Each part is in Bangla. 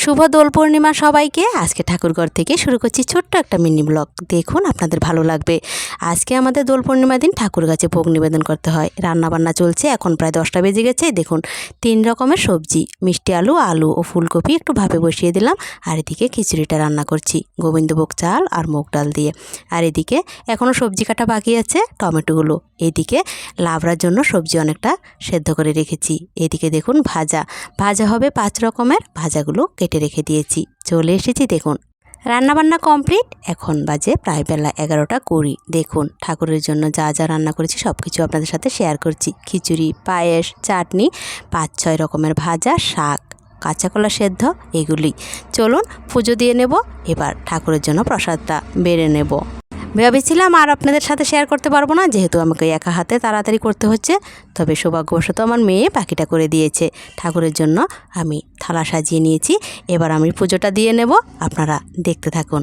শুভ দোল পূর্ণিমা সবাইকে। আজকে ঠাকুরঘর থেকে শুরু করছি ছোট্ট একটা মিনি ব্লগ। দেখুন আপনাদের ভালো লাগবে। আজকে আমাদের দোল পূর্ণিমা দিন ঠাকুর কাছে ভোগ নিবেদন করতে হয়। রান্নাবান্না চলছে, এখন প্রায় 10টা বেজে গেছে। দেখুন 3 রকমের সবজি, মিষ্টি আলু, আলু ও ফুলকপি একটু ভাপে বসিয়ে দিলাম। আর এদিকে খিচুড়িটা রান্না করছি গোবিন্দভোগ চাল আর মুগ ডাল দিয়ে। আর এদিকে এখনও সবজি কাটা বাকি আছে, টমেটোগুলো। এদিকে লাবড়ার জন্য সবজি অনেকটা সেদ্ধ করে রেখেছি। এদিকে দেখুন ভাজা হবে 5 রকমের। ভাজাগুলো কেটে রেখে দিয়েছি। চলে এসেছি, দেখুন রান্নাবান্না কমপ্লিট। এখন বাজে প্রায় বেলা 11টা 20। দেখুন ঠাকুরের জন্য যা যা রান্না করেছি সব কিছু আপনাদের সাথে শেয়ার করছি। খিচুড়ি, পায়েস, চাটনি, 5-6 রকমের ভাজা, শাক, কাঁচা কলা সেদ্ধ, এগুলি। চলুন পুজো দিয়ে নেব। এবার ঠাকুরের জন্য প্রসাদটা বেড়ে নেব। ভেবেছিলাম আর আপনাদের সাথে শেয়ার করতে পারবো না, যেহেতু আমাকে একা হাতে তাড়াতাড়ি করতে হচ্ছে। তবে সৌভাগ্যবশত আমার মেয়ে বাকিটা করে দিয়েছে। ঠাকুরের জন্য আমি থালা সাজিয়ে নিয়েছি। এবার আমি পুজোটা দিয়ে নেব, আপনারা দেখতে থাকুন।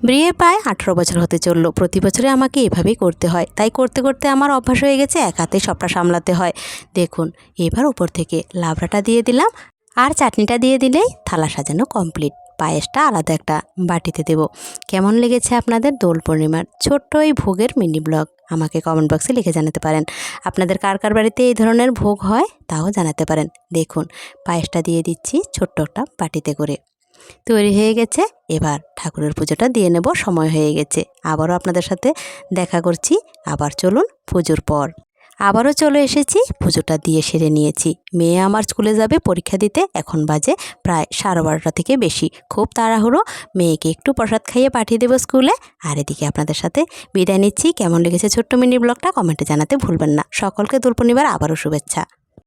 বিয়ে প্রায় 18 বছর হতে চললো। প্রতি বছরে আমাকে এভাবেই করতে হয়, তাই করতে করতে আমার অভ্যাস হয়ে গেছে। এক হাতে সবটা সামলাতে হয়। দেখুন এবার উপর থেকে লাবড়াটা দিয়ে দিলাম, আর চাটনিটা দিয়ে দিলেই থালা সাজানো কমপ্লিট। পায়েসটা আলাদা একটা বাটিতে দেব। কেমন লেগেছে আপনাদের দোল পূর্ণিমার ছোট্ট এই ভোগের মিনি ব্লগ? আমাকে কমেন্ট বক্সে লিখে জানাতে পারেন। আপনাদের কার কার বাড়িতে এই ধরনের ভোগ হয় তাও জানাতে পারেন। দেখুন পায়েসটা দিয়ে দিচ্ছি ছোট্ট একটা বাটিতে করে। তৈরি হয়ে গেছে। এবার ঠাকুরের পুজোটা দিয়ে নেব, সময় হয়ে গেছে। আবারও আপনাদের সাথে দেখা করছি। আবার চলুন পুজোর পর। আবারও চলে এসেছি, পুজোটা দিয়ে সেরে নিয়েছি। মেয়ে আমার স্কুলে যাবে পরীক্ষা দিতে। এখন বাজে প্রায় 12:30 থেকে বেশি। খুব তাড়াহুড়ো। মেয়েকে একটু প্রসাদ খাইয়ে পাঠিয়ে দেবো স্কুলে। আর এদিকে আপনাদের সাথে বিদায় নিচ্ছি। কেমন লেগেছে ছোট্ট মিনি ব্লগটা কমেন্টে জানাতে ভুলবেন না। সকলকে দোল পূর্ণিমার আবারও শুভেচ্ছা।